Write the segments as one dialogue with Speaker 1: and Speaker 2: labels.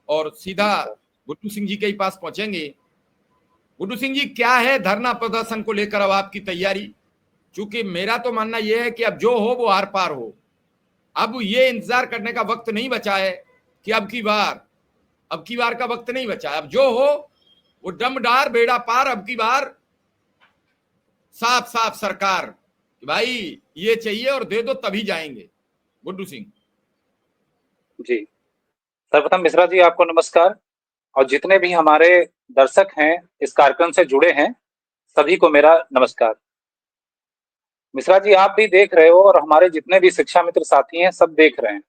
Speaker 1: और सीधा गुड्डू सिंह जी के ही पास पहुंचेंगे। गुड्डू सिंह जी, क्या है धरना प्रदर्शन को लेकर अब आपकी तैयारी? क्योंकि मेरा तो मानना यह है कि अब जो हो वो आर पार हो। अब ये इंतजार करने का वक्त नहीं बचा है कि अब की बार का वक्त नहीं बचा है। अब जो हो वो डमडार बेड़ा पार, अब की बार साफ साफ सरकार कि भाई ये चाहिए और दे दो तभी जाएंगे। गुड्डू सिंह
Speaker 2: जी, सर्वप्रथम मिश्रा जी आपको नमस्कार, और जितने भी हमारे दर्शक हैं इस कार्यक्रम से जुड़े हैं सभी को मेरा नमस्कार। मिश्रा जी आप भी देख रहे हो और हमारे जितने भी शिक्षा मित्र साथी हैं सब देख रहे हैं।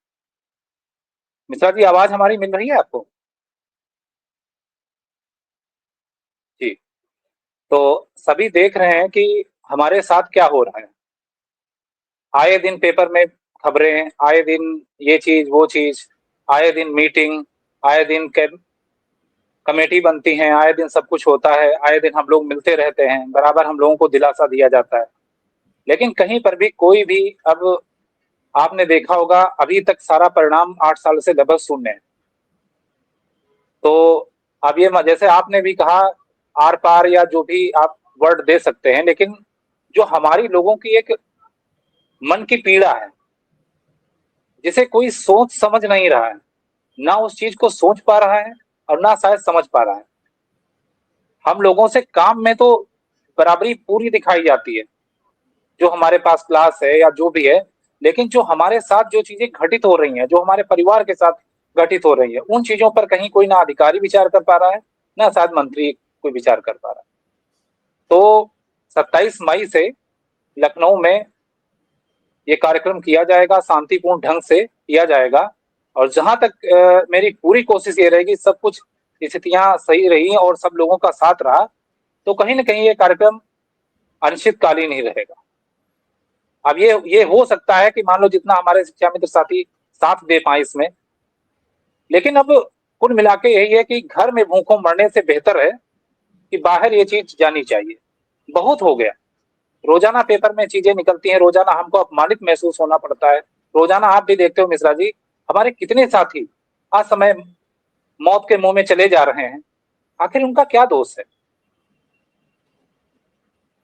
Speaker 2: मिश्रा जी आवाज हमारी मिल रही है आपको? जी, तो सभी देख रहे हैं कि हमारे साथ क्या हो रहा है। आए दिन पेपर में खबरें, आए दिन ये चीज वो चीज, आए दिन मीटिंग, आए दिन कमेटी बनती हैं, आए दिन सब कुछ होता है, आए दिन हम लोग मिलते रहते हैं, बराबर हम लोगों को दिलासा दिया जाता है। लेकिन कहीं पर भी कोई भी, अब आपने देखा होगा अभी तक सारा परिणाम 8 साल से लगभग शून्य है। तो अब ये जैसे आपने भी कहा आर पार या जो भी आप वर्ड दे सकते हैं, लेकिन जो हमारी लोगों की एक मन की पीड़ा है जिसे कोई सोच समझ नहीं रहा है, ना उस चीज को सोच पा रहा है और ना शायद समझ पा रहा है। हम लोगों से काम में तो बराबरी पूरी दिखाई जाती है, जो हमारे पास क्लास है या जो भी है, लेकिन जो हमारे साथ जो चीजें घटित हो रही हैं, जो हमारे परिवार के साथ घटित हो रही है, उन चीजों पर कहीं कोई ना अधिकारी विचार कर पा रहा है, ना शायद मंत्री कोई विचार कर पा रहा है। तो 27 मई से लखनऊ में ये कार्यक्रम किया जाएगा, शांतिपूर्ण ढंग से किया जाएगा, और जहां तक मेरी पूरी कोशिश ये रहेगी सब कुछ स्थितियां सही रही और सब लोगों का साथ रहा तो कहीं ना कहीं ये कार्यक्रम अनिश्चितकालीन ही रहेगा। अब ये हो सकता है कि मान लो जितना हमारे शिक्षा मित्र साथी साथ दे पाए इसमें, लेकिन अब कुल मिला के यही है कि घर में भूखों मरने से बेहतर है कि बाहर ये चीज जानी चाहिए। बहुत हो गया, रोजाना पेपर में चीजें निकलती हैं, रोजाना हमको अपमानित महसूस होना पड़ता है। रोजाना आप भी देखते हो मिश्रा जी, हमारे कितने साथी आज समय मौत के मुंह में चले जा रहे हैं, आखिर उनका क्या दोष है?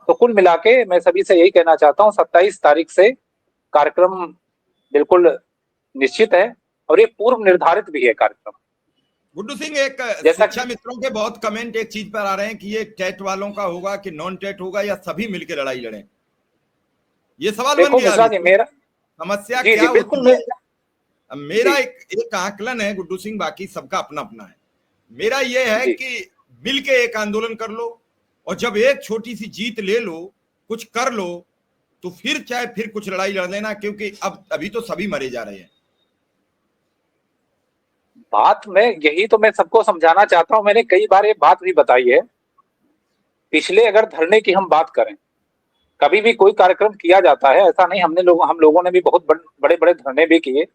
Speaker 2: तो कुल मिला के मैं सभी से यही कहना चाहता हूँ, 27 तारीख से कार्यक्रम बिल्कुल निश्चित है और ये पूर्व निर्धारित भी है कार्यक्रम।
Speaker 1: गुड्डू सिंह, एक
Speaker 2: जैसा
Speaker 1: शिक्षा मित्रों के बहुत कमेंट एक चीज पर आ रहे हैं कि ये टेट वालों का होगा कि नॉन टेट होगा या सभी मिलकर लड़ाई लड़ें। ये सवाल बन
Speaker 2: देखो
Speaker 1: गया
Speaker 2: मिश्रा
Speaker 1: अभी
Speaker 2: जी
Speaker 1: तो।
Speaker 2: मेरा,
Speaker 1: समस्या
Speaker 2: जी जी
Speaker 1: क्या
Speaker 2: बिल्कुल
Speaker 1: होती है? अब मेरा
Speaker 2: जी
Speaker 1: एक आकलन है गुड्डू सिंह, बाकी सबका अपना अपना है। मेरा ये है
Speaker 2: जी
Speaker 1: कि मिल के एक आंदोलन कर लो और जब एक छोटी सी जीत ले लो, कुछ कर लो, तो फिर चाहे फिर कुछ लड़ाई लड़ लेना, क्योंकि अब अभी तो सभी मरे जा रहे हैं।
Speaker 2: बात में यही तो मैं सबको समझाना चाहता हूँ, मैंने कई बार ये बात भी बताई है। पिछले अगर धरने की हम बात करें, कभी भी कोई कार्यक्रम किया जाता है, ऐसा नहीं, हम लोगों ने भी बहुत बड़े बड़े धरने भी किए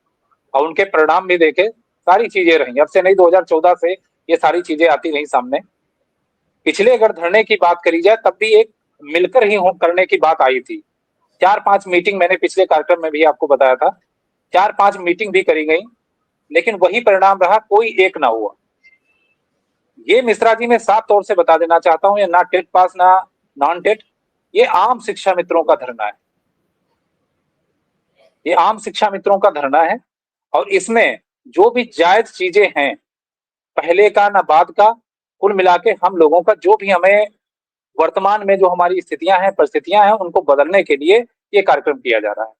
Speaker 2: और उनके परिणाम भी देखे। सारी चीजें रही, अब से नहीं 2014 से ये सारी चीजें आती रही सामने। पिछले अगर धरने की बात करी जाए तब भी एक मिलकर ही करने की बात आई थी। 4-5 मीटिंग मैंने पिछले कार्यक्रम में भी आपको बताया था, 4-5 मीटिंग भी करी गई, लेकिन वही परिणाम रहा, कोई एक ना हुआ। ये मिश्रा जी मैं साफ तौर से बता देना चाहता हूँ, ये ना टेट पास ना नॉन टेट, ये आम शिक्षा मित्रों का धरना है। ये आम शिक्षा मित्रों का धरना है और इसमें जो भी जायज चीजें हैं, पहले का ना बाद का, कुल मिला के हम लोगों का जो भी हमें वर्तमान में जो हमारी स्थितियां हैं, परिस्थितियां हैं, उनको बदलने के लिए ये कार्यक्रम किया जा रहा है।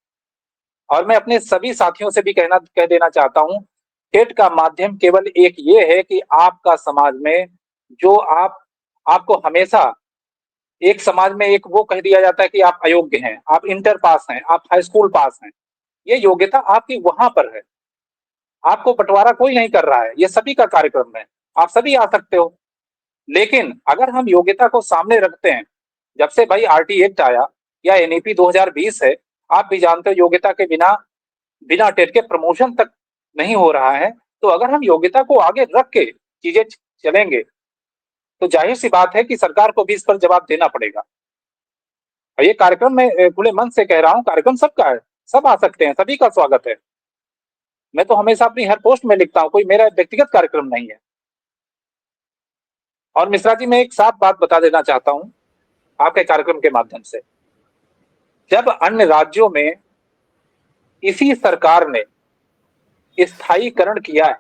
Speaker 2: और मैं अपने सभी साथियों से भी कह देना चाहता हूं, टेट का माध्यम केवल एक ये है कि आपका समाज में जो आपको हमेशा एक समाज में एक वो कह दिया जाता है कि आप अयोग्य हैं, आप इंटर पास हैं, आप हाई स्कूल पास हैं, ये योग्यता आपकी वहां पर है। आपको बंटवारा कोई नहीं कर रहा है, ये सभी का कार्यक्रम है, आप सभी आ सकते हो। लेकिन अगर हम योग्यता को सामने रखते हैं, जब से भाई आरटी एक्ट आया या एनईपी 2020 है, आप भी जानते हो योग्यता के बिना बिना टेट के प्रमोशन तक नहीं हो रहा है। तो अगर हम योग्यता को आगे रख के चीजें चलेंगे तो जाहिर सी बात है कि सरकार को भी इस पर जवाब देना पड़ेगा। और ये कार्यक्रम में खुले मन से कह रहा हूँ, कार्यक्रम सबका है, सब आ सकते हैं, सभी का स्वागत है। मैं तो हमेशा अपनी हर पोस्ट में लिखता हूं, कोई मेरा व्यक्तिगत कार्यक्रम नहीं है। और मिश्रा जी, मैं एक साफ बात बता देना चाहता हूं आपके कार्यक्रम के माध्यम से, जब अन्य राज्यों में इसी सरकार ने स्थायीकरण किया है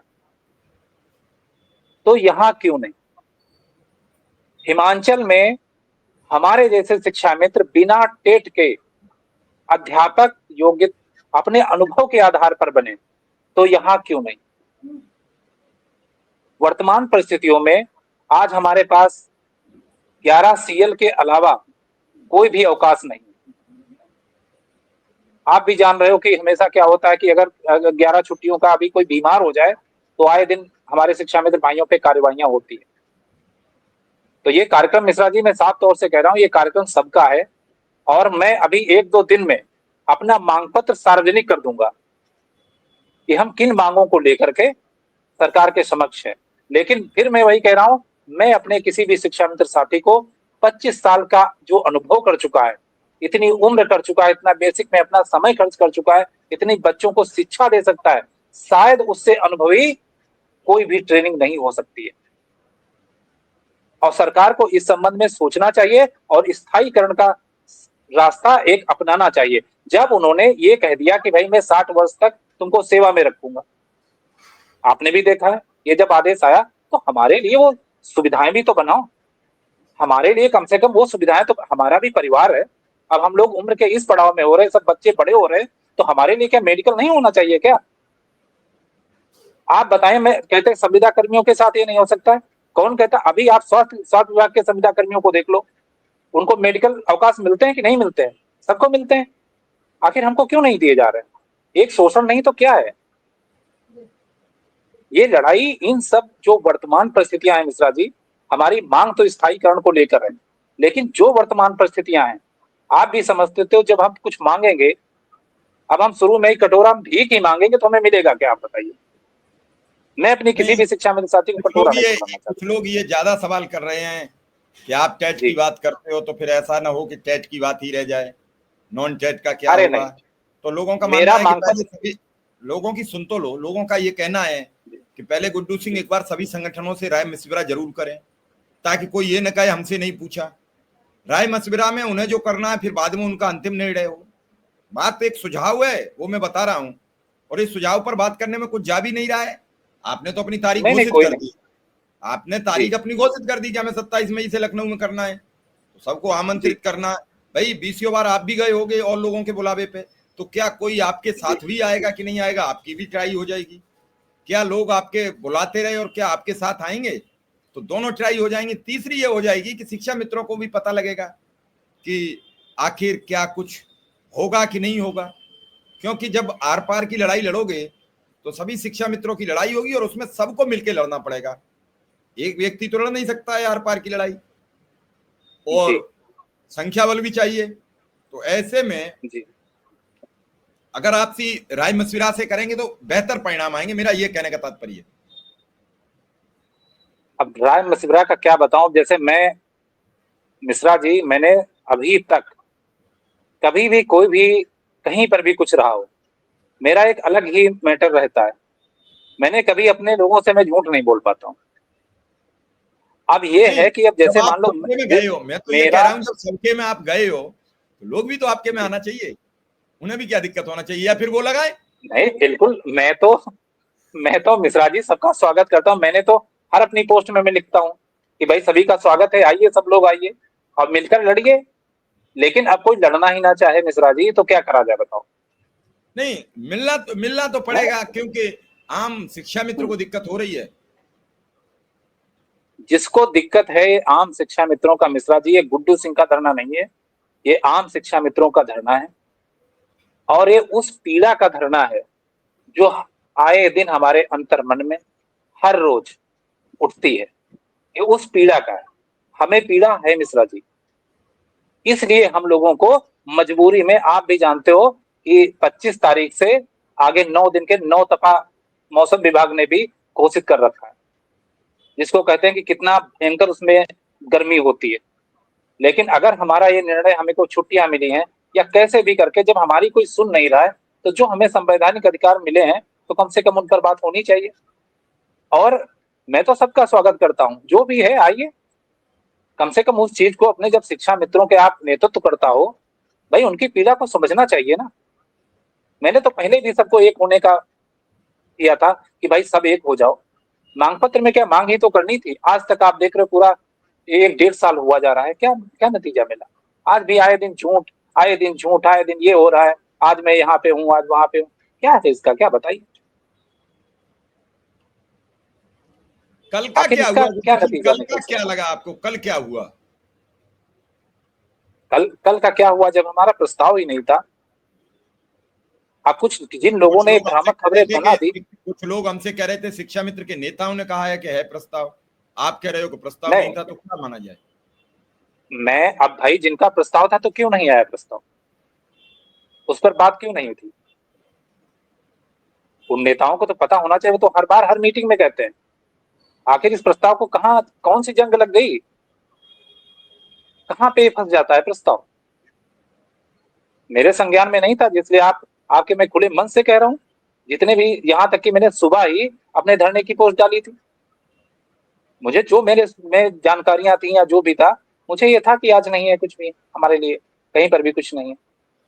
Speaker 2: तो यहां क्यों नहीं? हिमाचल में हमारे जैसे शिक्षा मित्र बिना टेट के अध्यापक योग्य अपने अनुभव के आधार पर बने, तो यहां क्यों नहीं? वर्तमान परिस्थितियों में आज हमारे पास 11 सीएल के अलावा कोई भी अवकाश नहीं। आप भी जान रहे हो कि हमेशा क्या होता है कि अगर 11 छुट्टियों का अभी कोई बीमार हो जाए तो आए दिन हमारे शिक्षा मित्र भाइयों पे कार्यवाहियां होती है। तो ये कार्यक्रम मिश्रा जी, मैं साफ तौर से कह रहा हूं, ये कार्यक्रम सबका है। और मैं अभी 1-2 दिन में अपना मांग पत्र सार्वजनिक कर दूंगा कि हम किन मांगों को लेकर के सरकार के समक्ष है। लेकिन फिर मैं वही कह रहा हूं, मैं अपने किसी भी शिक्षा मित्र साथी को 25 साल का जो अनुभव कर चुका है, इतनी उम्र कर चुका है, इतना बेसिक में अपना समय खर्च कर चुका है, इतनी बच्चों को शिक्षा दे सकता है, शायद उससे अनुभवी कोई भी ट्रेनिंग नहीं हो सकती है। और सरकार को इस संबंध में सोचना चाहिए और स्थायीकरण का रास्ता एक अपनाना चाहिए। जब उन्होंने ये कह दिया कि भाई मैं 60 वर्ष तक तुमको सेवा में रखूंगा, आपने भी देखा है ये जब आदेश आया, तो हमारे लिए वो सुविधाएं भी तो बनाओ, हमारे लिए कम से कम वो सुविधाएं तो, हमारा भी परिवार है। अब हम लोग उम्र के इस पड़ाव में हो रहे, सब बच्चे बड़े हो रहे, तो हमारे लिए क्या मेडिकल नहीं होना चाहिए क्या? आप बताएं, मैं कहते संविदा कर्मियों के साथ ये नहीं हो सकता है? कौन कहता? अभी आप स्वास्थ्य विभाग के संविदा कर्मियों को देख लो, उनको मेडिकल अवकाश मिलते हैं कि नहीं मिलते हैं? सबको मिलते हैं। आखिर हमको क्यों नहीं दिए जा रहे? एक शोषण नहीं तो क्या है? ये लड़ाई इन सब जो वर्तमान परिस्थितियां हैं मिश्रा जी, हमारी मांग तो स्थायीकरण को लेकर है, लेकिन जो वर्तमान परिस्थितियां हैं, आप भी समझते हो, जब हम कुछ मांगेंगे, अब हम शुरू में ही कटोरा भीख ही मांगेंगे तो हमें मिलेगा क्या, आप बताइए? मैं अपनी किसी भी शिक्षा मित्र साथी को कटोरा नहीं मांगना चाहता।
Speaker 1: कुछ लोग ये ज्यादा सवाल कर रहे हैं कि आप टेट की बात करते हो तो फिर ऐसा ना हो कि टेट की बात ही रह जाए, नॉन टेट का क्या होगा? तो लोगों का मानना है कि पहले सभी लोगों की सुन तो लो। लोगों का ये कहना है कि पहले गुड्डू सिंह एक बार सभी संगठनों से राय मशविरा जरूर करें, ताकि कोई ये न कहे हमसे नहीं पूछा। राय मशविरा में उन्हें जो करना है फिर बाद में उनका अंतिम निर्णय हो। बात एक सुझाव है, वो मैं बता रहा हूं, और इस सुझाव पर बात करने में कुछ जा भी नहीं रहा है। आपने तो अपनी तारीख घोषित कर दी, आपने तारीख अपनी घोषित कर दी कि हमें 27 मई से लखनऊ में करना है, तो सबको आमंत्रित करना है। भाई 20 बार आप भी गए होगे और लोगों के बुलावे पे, तो क्या कोई आपके साथ भी आएगा कि नहीं आएगा? आपकी भी ट्राई हो जाएगी। क्या लोग आपके बुलाते रहे और क्या आपके साथ आएंगे? तो दोनों ट्राई हो जाएंगी। तीसरी ये हो जाएगी कि शिक्षा मित्रों को भी पता लगेगा कि आखिर क्या कुछ होगा कि नहीं होगा, क्योंकि जब आर पार की लड़ाई लड़ोगे तो सभी शिक्षा मित्रों की लड़ाई होगी और उसमें सबको मिलकर लड़ना पड़ेगा। एक व्यक्ति तो लड़ नहीं सकता है आर पार की लड़ाई, और संख्या बल भी चाहिए। तो ऐसे में अगर आपसी राय मशविरा से करेंगे तो बेहतर परिणाम आएंगे, मेरा ये कहने का तात्पर्य।
Speaker 2: अब राय मशविरा का क्या बताऊं, जैसे मैं मिश्रा जी, मैंने अभी तक कभी भी कोई भी कहीं पर भी कुछ रहा हो, मेरा एक अलग ही मैटर रहता है। मैंने कभी अपने लोगों से मैं झूठ नहीं बोल पाता हूं। अब ये है कि अब जैसे मान लो
Speaker 1: गए हो, मैं तो ये कह रहा हूं जब सबके में आप गए हो तो लोग भी तो आपके में आना चाहिए, उन्हें भी क्या दिक्कत होना चाहिए, या फिर वो लगाए?
Speaker 2: नहीं, बिल्कुल, मैं तो मिश्रा जी सबका स्वागत करता हूं। मैंने तो हर अपनी पोस्ट में मैं लिखता हूं कि भाई सभी का स्वागत है, आइए सब लोग आइए और मिलकर लड़िए। लेकिन अब कोई लड़ना ही ना चाहे मिश्रा जी, तो क्या करा जाए बताओ?
Speaker 1: नहीं, मिलना तो पड़ेगा, क्योंकि आम शिक्षा मित्र को दिक्कत हो रही है।
Speaker 2: जिसको दिक्कत है आम शिक्षा मित्रों का मिश्रा जी, ये गुड्डू सिंह का धरना नहीं है, ये आम शिक्षा मित्रों का धरना है। और ये उस पीड़ा का धरना है जो आए दिन हमारे अंतर मन में हर रोज उठती है। ये उस पीड़ा का है, हमें पीड़ा है मिश्रा जी। इसलिए हम लोगों को मजबूरी में, आप भी जानते हो कि 25 तारीख से आगे 9 दिन के 9 दफा मौसम विभाग ने भी घोषित कर रखा है, जिसको कहते हैं कि कितना भयंकर उसमें गर्मी होती है। लेकिन अगर हमारा ये निर्णय, हमें को छुट्टियां मिली हैं या कैसे भी करके, जब हमारी कोई सुन नहीं रहा है, तो जो हमें संवैधानिक अधिकार मिले हैं तो कम से कम उन पर बात होनी चाहिए। और मैं तो सबका स्वागत करता हूं, जो भी है आइए, कम से कम उस चीज को अपने, जब शिक्षा मित्रों के आप नेतृत्व करता हो, भाई उनकी पीड़ा को समझना चाहिए ना। मैंने तो पहले भी सबको एक होने का किया था कि भाई सब एक हो जाओ। मांग पत्र में क्या मांग ही तो करनी थी। आज तक आप देख रहे हो पूरा 1-1.5 साल हुआ जा रहा है, क्या क्या नतीजा मिला? आज भी आए दिन झूठ, आए दिन झूठ, आए दिन ये हो रहा है, आज मैं यहाँ पे हूँ, आज वहां पे हूँ। क्या है इसका, क्या बताइए?
Speaker 1: कल का
Speaker 2: आखिर
Speaker 1: क्या
Speaker 2: इसका
Speaker 1: हुआ
Speaker 2: क्या
Speaker 1: गुड्डू जी?
Speaker 2: नतीजा
Speaker 1: कल
Speaker 2: निकल
Speaker 1: का क्या
Speaker 2: सकता है?
Speaker 1: लगा आपको? कल क्या हुआ?
Speaker 2: कल का क्या हुआ? जब हमारा प्रस्ताव ही नहीं था। अब कुछ जिन लोगों
Speaker 1: कुछ
Speaker 2: ने
Speaker 1: लोग हमसे
Speaker 2: भ्रामक
Speaker 1: कह रहे
Speaker 2: खबरें
Speaker 1: थे
Speaker 2: बना दी।
Speaker 1: कुछ लोग हमसे कह रहे थे शिक्षा मित्र के नेताओं ने कहा है कि है प्रस्ताव। आप कह रहे हो कि प्रस्ताव नहीं
Speaker 2: नहीं,
Speaker 1: था, तो क्या माना जाए?
Speaker 2: मैं अब भाई, जिनका प्रस्ताव था तो क्यों नहीं आया प्रस्ताव? उस पर बात क्यों नहीं थी? उन नेताओं को तो पता होना चाहिए, वो तो हर बार हर मीटिंग में कहते हैं। आखिर इस प्रस्ताव को कहाँ, कौन सी जंग लग गई? कहाँ पे फंस जाता है प्रस्ताव? मेरे संज्ञान में नहीं था, इसलिए आपके मैं खुले मन से कह रहा हूँ। जितने भी, यहाँ तक कि मैंने सुबह ही अपने धरने की पोस्ट डाली थी। मुझे जो मेरे में जानकारियां थी या जो भी था, मुझे ये था कि आज नहीं है कुछ भी हमारे लिए, कहीं पर भी कुछ नहीं है।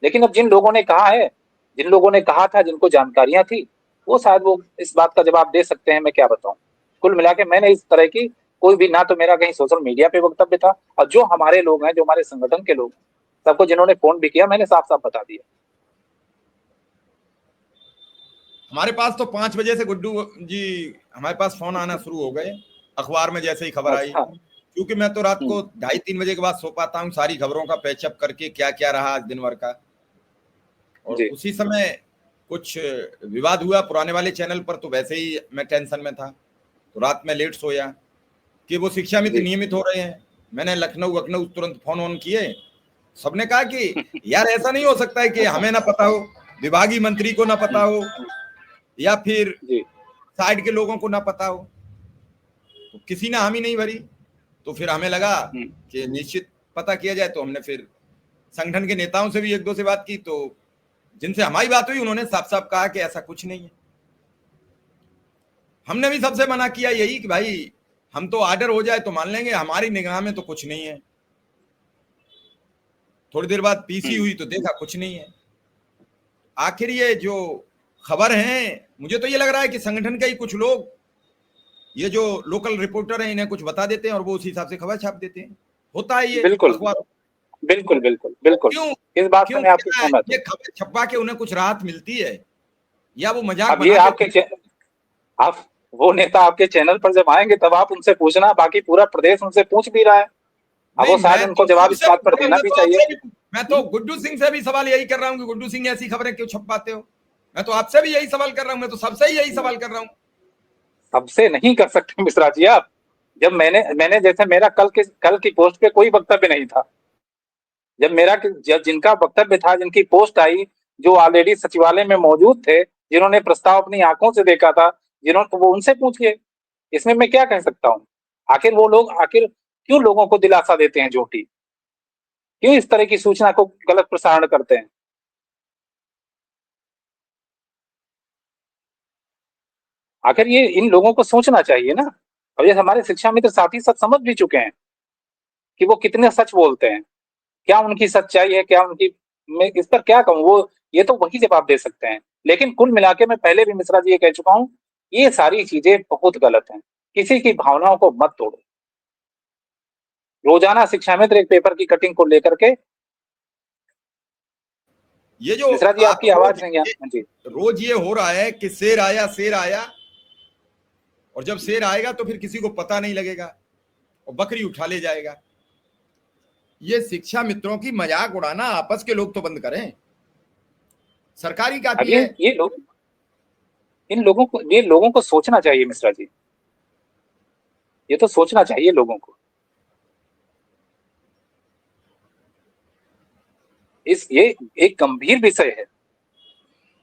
Speaker 2: लेकिन अब जिन लोगों ने कहा है, जिन लोगों ने कहा था, जिनको जानकारियां थी, वो शायद वो इस बात का जवाब दे सकते हैं। मैं क्या बताऊं? कुल मिला के मैंने इस तरह की कोई भी, ना तो मेरा कहीं सोशल मीडिया पे वक्तव्य था, और जो हमारे लोग हैं, जो हमारे संगठन के लोग, सबको जिन्होंने फोन भी किया, मैंने साफ साफ बता दिया।
Speaker 1: हमारे पास तो 5 बजे से गुड्डू जी हमारे पास फोन आना शुरू हो गए, अखबार में जैसे ही खबर आई।
Speaker 2: अच्छा।
Speaker 1: क्योंकि मैं तो रात
Speaker 2: हम्म।
Speaker 1: को 2:30-3 बजे के बाद सो पाता हूँ, सारी खबरों का पैचअप करके क्या क्या रहा आज दिन भर का। और
Speaker 2: जी।
Speaker 1: उसी समय कुछ विवाद हुआ पुराने वाले चैनल पर, तो वैसे ही मैं टेंशन में था, तो रात में लेट सोया कि वो शिक्षा मित्र
Speaker 2: जी।
Speaker 1: नियमित हो रहे हैं। मैंने लखनऊ वखनऊ तुरंत फोन ऑन किए। सबने कहा कि यार ऐसा नहीं हो सकता है कि हमें ना पता हो, विभागीय मंत्री को ना पता हो, या फिर
Speaker 2: जी।
Speaker 1: साइड के लोगों को ना पता हो। तो किसी ने हामी नहीं भरी। तो फिर हमें लगा
Speaker 2: हम्म।
Speaker 1: कि निश्चित पता किया जाए। तो हमने फिर संगठन के नेताओं से भी एक दो से बात की, तो जिनसे हमारी बात हुई उन्होंने साफ साफ कहा कि ऐसा कुछ नहीं है। हमने भी सबसे मना किया यही कि भाई हम तो ऑर्डर हो जाए तो मान लेंगे, हमारी निगाह में तो कुछ नहीं है। थोड़ी देर बाद पीसी हुई तो देखा कुछ नहीं है। आखिर ये जो खबर है, मुझे तो ये लग रहा है कि संगठन के ही कुछ लोग, ये जो लोकल रिपोर्टर हैं, इन्हें कुछ बता देते हैं और वो उसी हिसाब से खबर छाप देते हैं। होता है ये
Speaker 2: बिल्कुल,
Speaker 1: अखबार।
Speaker 2: बिल्कुल, बिल्कुल,
Speaker 1: तो
Speaker 2: बिल्कुल।
Speaker 1: क्यों
Speaker 2: इस बात से
Speaker 1: क्यों
Speaker 2: मैं आपकी
Speaker 1: क्या
Speaker 2: सहमत
Speaker 1: ये
Speaker 2: हूँ।
Speaker 1: खबर छपवा के उन्हें कुछ राहत मिलती है, या वो मजाक
Speaker 2: अब ये
Speaker 1: बना के
Speaker 2: आप, वो नेता आपके चैनल पर जब आएंगे तब आप उनसे पूछना, बाकी पूरा प्रदेश उनसे पूछ भी रहा है। अब
Speaker 1: नहीं,
Speaker 2: वो शायद
Speaker 1: मैं
Speaker 2: उनको
Speaker 1: तो
Speaker 2: जवाब इस
Speaker 1: सबसे
Speaker 2: बात पर
Speaker 1: पूछ रहा हूं,
Speaker 2: देना भी चाहिए।
Speaker 1: मैं तो गुड्डू सिंह से भी सवाल यही कर रहा हूँ कि गुड्डू सिंह ऐसी खबरें क्यों छपवाते हो। मैं तो आपसे भी यही सवाल कर रहा हूँ, मैं तो सबसे ही यही सवाल कर रहा हूँ।
Speaker 2: सबसे नहीं कर सकते मिश्रा जी आप। जब मैंने जैसे मेरा कल की पोस्ट पे कोई वक्तव्य नहीं था। जब जिनका वक्तव्य था, जिनकी पोस्ट आई, जो ऑलरेडी सचिवालय में मौजूद थे, जिन्होंने प्रस्ताव अपनी आंखों से देखा था, जिन्होंने, वो उनसे पूछिए। इसमें मैं क्या कह सकता हूँ? आखिर वो लोग, आखिर क्यों लोगों को दिलासा देते हैं झूठी? क्यों इस तरह की सूचना को गलत प्रसारण करते हैं? आखिर ये इन लोगों को सोचना चाहिए ना। अब ये हमारे शिक्षा मित्र साथी सब समझ भी चुके हैं कि वो कितने सच बोलते हैं, क्या उनकी सच्चाई है, क्या उनकी, मैं इस पर क्या कहूँ, वो ये तो वही जवाब दे सकते हैं। लेकिन कुल मिला के मैं पहले भी मिश्रा जी ये कह चुका हूँ, ये सारी चीजें बहुत गलत हैं। किसी की भावनाओं को मत तोड़ो। रोजाना शिक्षा मित्र एक पेपर की कटिंग को लेकर के,
Speaker 1: ये जो
Speaker 2: मिश्रा जी
Speaker 1: आप
Speaker 2: आपकी आवाज नहीं है। हाँ जी।
Speaker 1: रोज ये हो रहा है कि शेर आया, और जब शेर आएगा तो फिर किसी को पता नहीं लगेगा और बकरी उठा ले जाएगा। ये शिक्षा मित्रों की मजाक उड़ाना आपस के लोग तो बंद करें। सरकारी
Speaker 2: अब
Speaker 1: काफी है।
Speaker 2: ये लोग, ये लोगों को सोचना चाहिए मिश्रा जी। ये तो सोचना चाहिए लोगों को। ये एक गंभीर विषय है।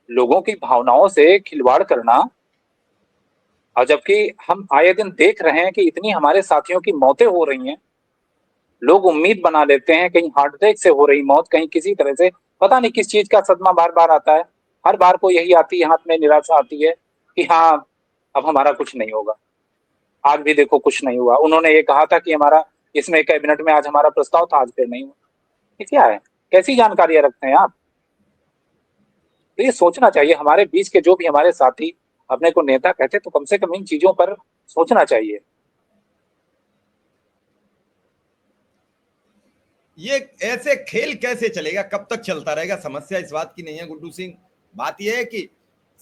Speaker 2: लोगों की भावनाओं से खिलवाड़ करना। और जबकि हम आए दिन देख रहे हैं कि इतनी हमारे साथियों की मौतें हो रही हैं, लोग उम्मीद बना लेते हैं कहीं हार्ट अटैक से हो रही मौत, कहीं किसी तरह से, पता नहीं किस चीज का सदमा बार बार आता है। हर बार को यही आती है, हाथ में निराशा आती है कि हाँ अब हमारा कुछ नहीं होगा। आज भी देखो कुछ नहीं हुआ। उन्होंने ये कहा था कि हमारा इसमें कैबिनेट में आज हमारा प्रस्ताव था, आज फिर नहीं हुआ। ये क्या है? कैसी जानकारियां रखते हैं आप? तो ये सोचना चाहिए। हमारे बीच के जो भी हमारे साथी अपने को नेता कहते, तो कम से कम इन चीजों पर सोचना चाहिए।
Speaker 1: ये ऐसे खेल कैसे चलेगा, कब तक चलता रहेगा? समस्या इस बात की नहीं है गुड्डू सिंह, बात यह है कि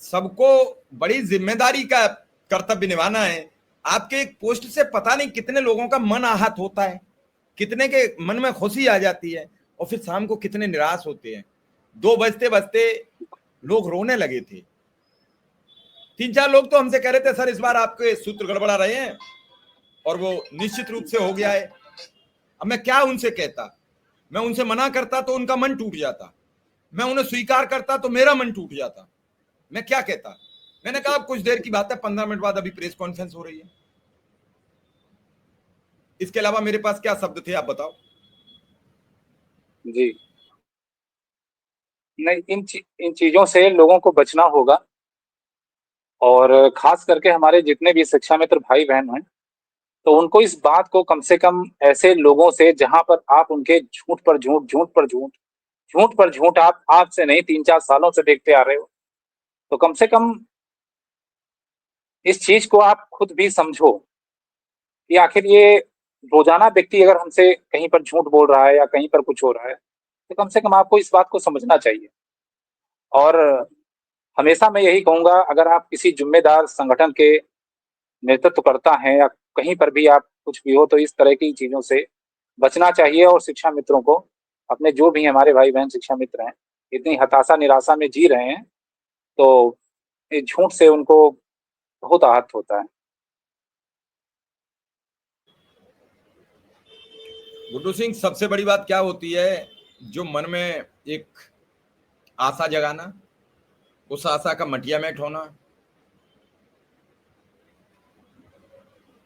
Speaker 1: सबको बड़ी जिम्मेदारी का कर्तव्य निभाना है। आपके एक पोस्ट से पता नहीं कितने लोगों का मन आहत होता है, कितने के मन में खुशी आ जाती है, और फिर शाम को कितने निराश होते हैं। 2 बजते बजते लोग रोने लगे थे। 3-4 लोग तो हमसे कह रहे थे सर इस बार आपके सूत्र गड़बड़ा रहे हैं, और वो निश्चित रूप से हो गया है। अब मैं क्या उनसे कहता? मैं उनसे मना करता तो उनका मन टूट जाता, मैं उन्हें स्वीकार करता तो मेरा मन टूट जाता। मैं क्या कहता? मैंने कहा कुछ देर की बात है, 15 मिनट बाद अभी प्रेस कॉन्फ्रेंस हो रही है। इसके अलावा मेरे पास क्या शब्द थे, आप बताओ।
Speaker 2: जी नहीं, इन चीजों से लोगों को बचना होगा। और खास करके हमारे जितने भी शिक्षा मित्र भाई बहन हैं, तो उनको इस बात को कम से कम ऐसे लोगों से जहां पर आप उनके झूठ पर झूठ, झूठ पर झूठ, झूठ पर झूठ आप आज से नहीं 3-4 सालों से देखते आ रहे हो, तो कम से कम इस चीज को आप खुद भी समझो कि आखिर ये रोजाना व्यक्ति अगर हमसे कहीं पर झूठ बोल रहा है या कहीं पर कुछ हो रहा है, तो कम से कम आपको इस बात को समझना चाहिए। और हमेशा मैं यही कहूंगा, अगर आप किसी जिम्मेदार संगठन के नेतृत्व करता है या कहीं पर भी आप कुछ भी हो, तो इस तरह की चीजों से बचना चाहिए। और शिक्षा मित्रों को, अपने जो भी हमारे भाई बहन शिक्षा मित्र हैं, इतनी हताशा निराशा में जी रहे हैं, तो इस झूठ से उनको बहुत आहत होता है।
Speaker 1: गुड्डू सिंह, सबसे बड़ी बात क्या होती है? जो मन में एक आशा जगाना, उस आशा का मटिया में ठोना।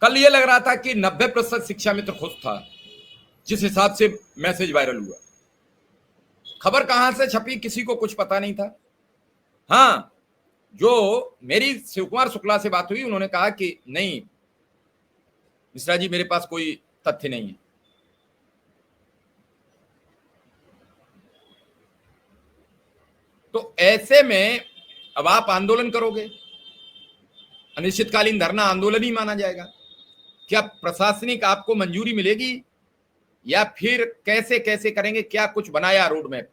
Speaker 1: कल ये लग रहा था कि 90% शिक्षा मित्र खुश था, जिस हिसाब से मैसेज वायरल हुआ। खबर कहां से छपी किसी को कुछ पता नहीं था। हाँ, जो मेरी शिव कुमार शुक्ला से बात हुई, उन्होंने कहा कि नहीं मिश्रा जी, मेरे पास कोई तथ्य नहीं है। तो ऐसे में अब आप आंदोलन करोगे, अनिश्चितकालीन धरना आंदोलन ही माना जाएगा। क्या प्रशासनिक आपको मंजूरी मिलेगी, या फिर कैसे कैसे करेंगे? क्या कुछ बनाया रोड मैप?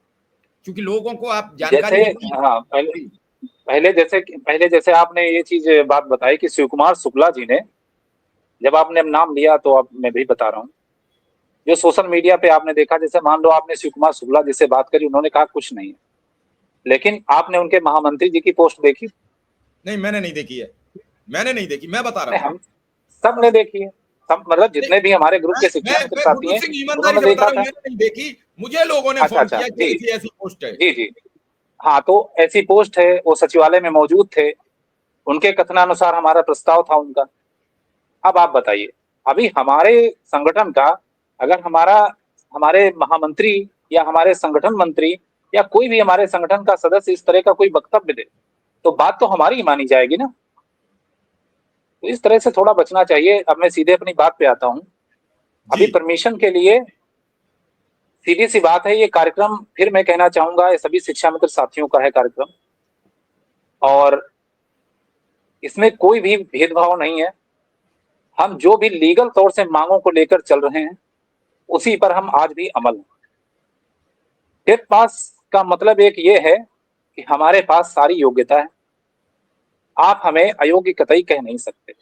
Speaker 1: क्योंकि लोगों को आप जानकारी
Speaker 2: जैसे, हाँ, पहले जैसे आपने ये चीज बात बताई कि शिव कुमार शुक्ला जी ने, जब आपने नाम लिया तो अब मैं भी बता रहा हूँ। जो सोशल मीडिया पे आपने देखा, जैसे मान लो आपने शिव कुमार शुक्ला जी से बात करी, उन्होंने कहा कुछ नहीं है, लेकिन आपने उनके महामंत्री जी की पोस्ट देखी?
Speaker 1: नहीं, मैंने नहीं देखी है, मैंने नहीं देखी, मैं बता रहा
Speaker 2: नहीं,
Speaker 1: हूँ।
Speaker 2: हम सब ने देखी है। सब मतलब
Speaker 1: नहीं,
Speaker 2: जितने भी हमारे ग्रुप के शिक्षा मित्र
Speaker 1: मैं
Speaker 2: साथी
Speaker 1: गुड्डू
Speaker 2: हैं,
Speaker 1: सिंह ईमानदारी
Speaker 2: उन्होंने
Speaker 1: से बता
Speaker 2: देखा
Speaker 1: रहा हूँ,
Speaker 2: था।
Speaker 1: मैंने नहीं देखी, मुझे लोगों ने
Speaker 2: अच्छा
Speaker 1: फोन
Speaker 2: अच्छा,
Speaker 1: किया कि
Speaker 2: जी
Speaker 1: ऐसी ऐसी पोस्ट है।
Speaker 2: जी जी। हाँ, तो ऐसी पोस्ट है, वो सचिवालय में मौजूद थे, उनके कथनानुसार हमारा प्रस्ताव था उनका। अब आप बताइए, अभी हमारे संगठन का अगर हमारे महामंत्री या हमारे संगठन मंत्री या कोई भी हमारे संगठन का सदस्य इस तरह का कोई वक्तव्य दे, तो बात तो हमारी ही मानी जाएगी ना। तो इस तरह से थोड़ा बचना चाहिए। अब मैं सीधे अपनी बात पे आता हूँ।
Speaker 1: जी,
Speaker 2: अभी परमिशन के लिए सीधी सी बात है, ये कार्यक्रम फिर मैं कहना चाहूंगा, ये सभी शिक्षा मित्र साथियों का है कार्यक्रम, और इसमें कोई भी भेदभाव नहीं है। हम जो भी लीगल तौर से मांगों को लेकर चल रहे हैं, उसी पर हम आज भी अमल हैं। टेट पास का मतलब एक ये है कि हमारे पास सारी योग्यता है, आप हमें अयोग्य कतई कह नहीं सकते।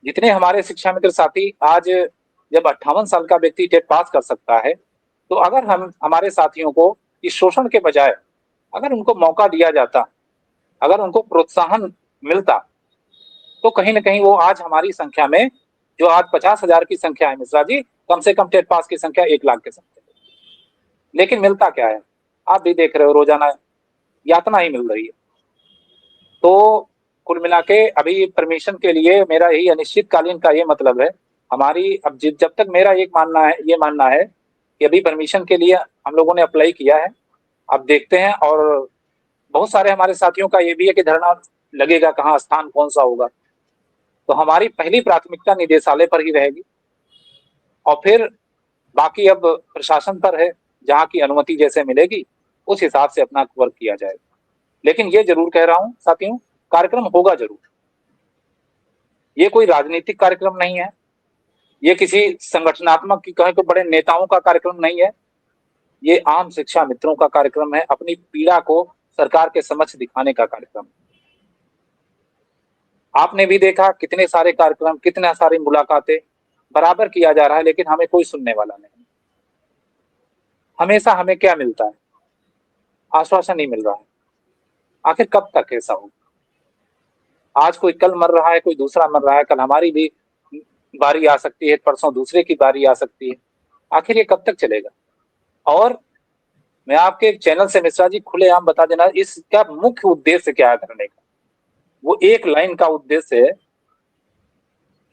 Speaker 2: जितने हमारे शिक्षा मित्र साथी आज, जब 58 साल का व्यक्ति टेट पास कर सकता है, तो अगर हम हमारे साथियों को इस शोषण के बजाय अगर उनको मौका दिया जाता, अगर उनको प्रोत्साहन मिलता, तो कहीं ना कहीं वो आज हमारी संख्या में, जो आज 50,000 की संख्या है मिश्रा जी, कम से कम टेट पास की संख्या 1 लाख के संख्या। लेकिन मिलता क्या है? आप भी देख रहे हो, रोजाना यातना ही मिल रही है। तो कुल मिला के अभी परमिशन के लिए मेरा यही अनिश्चितकालीन का ये मतलब है। हमारी अब जब तक मेरा एक मानना है कि अभी परमिशन के लिए हम लोगों ने अप्लाई किया है, अब देखते हैं। और बहुत सारे हमारे साथियों का ये भी है कि धरना लगेगा, कहाँ स्थान कौन सा होगा। तो हमारी पहली प्राथमिकता निदेशालय पर ही रहेगी और फिर बाकी अब प्रशासन पर है, जहाँ की अनुमति जैसे मिलेगी उस हिसाब से अपना वर्क किया जाएगा। लेकिन ये जरूर कह रहा हूँ साथियों, कार्यक्रम होगा जरूर। ये कोई राजनीतिक कार्यक्रम नहीं है, ये किसी संगठनात्मक की कहें तो बड़े नेताओं का कार्यक्रम नहीं है, ये आम शिक्षा मित्रों का कार्यक्रम है, अपनी पीड़ा को सरकार के समक्ष दिखाने का कार्यक्रम। आपने भी देखा कितने सारे कार्यक्रम, कितने सारी मुलाकातें बराबर किया जा रहा है, लेकिन हमें कोई सुनने वाला नहीं। हमेशा हमें क्या मिलता है? आश्वासन ही मिल रहा है। आखिर कब तक ऐसा हो? आज कोई कल मर रहा है, कोई दूसरा मर रहा है, कल हमारी भी बारी आ सकती है, परसों दूसरे की बारी आ सकती है। आखिर ये कब तक चलेगा? और मैं आपके चैनल से मिश्रा जी खुलेआम बता देना, इसका मुख्य उद्देश्य क्या है करने का। वो एक लाइन का उद्देश्य है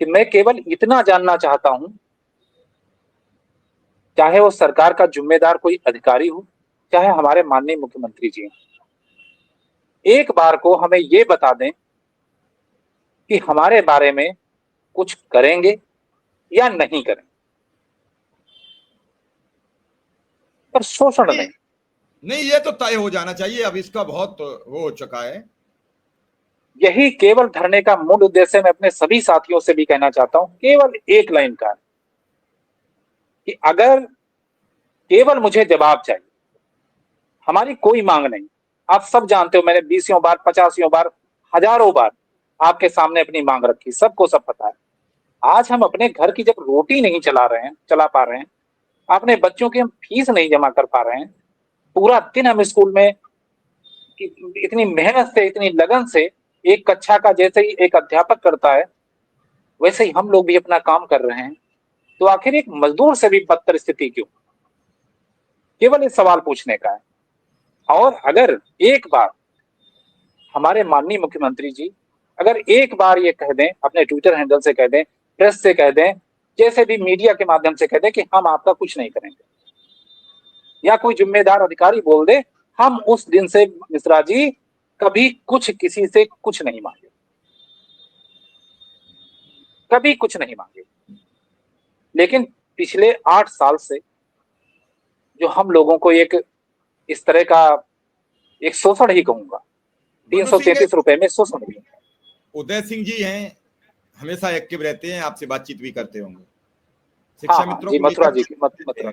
Speaker 2: कि मैं केवल इतना जानना चाहता हूं, चाहे वो सरकार का जिम्मेदार कोई अधिकारी हो, चाहे हमारे माननीय मुख्यमंत्री जी, एक बार को हमें ये बता दें कि हमारे बारे में कुछ करेंगे या नहीं करेंगे, पर शोषण नहीं।
Speaker 1: नहीं, ये तो तय हो जाना चाहिए, अब इसका बहुत वो हो चुका है।
Speaker 2: यही केवल धरने का मूल उद्देश्य मैं अपने सभी साथियों से भी कहना चाहता हूं, केवल एक लाइन का कि अगर केवल मुझे जवाब चाहिए, हमारी कोई मांग नहीं। आप सब जानते हो, मैंने 20 बार, 50 बार, हजारों बार आपके सामने अपनी मांग रखी, सबको सब पता है। आज हम अपने घर की जब रोटी नहीं चला पा रहे हैं, अपने बच्चों की हम फीस नहीं जमा कर पा रहे हैं, पूरा दिन हम स्कूल में इतनी मेहनत से, इतनी लगन से एक कक्षा का जैसे ही एक अध्यापक करता है वैसे ही हम लोग भी अपना काम कर रहे हैं, तो आखिर एक मजदूर से भी बदतर स्थिति क्यों? केवल इस सवाल पूछने का है। और अगर एक बार हमारे माननीय मुख्यमंत्री जी अगर एक बार ये कह दें, अपने ट्विटर हैंडल से कह दें, प्रेस से कह दें, जैसे भी मीडिया के माध्यम से कह दें कि हम आपका कुछ नहीं करेंगे, या कोई जिम्मेदार अधिकारी बोल दे, हम उस दिन से मिश्रा जी कभी कुछ किसी से कुछ नहीं मांगे, कभी कुछ नहीं मांगे। लेकिन पिछले 8 साल से जो हम लोगों को एक इस तरह का एक शोषण ही कहूंगा, 333 रुपए में शोषण भी।
Speaker 1: उदय सिंह जी हैं, हमेशा एक्टिव रहते हैं, आपसे बातचीत भी करते होंगे
Speaker 2: शिक्षा मित्रों जी, मथुरा जी की मथुरा।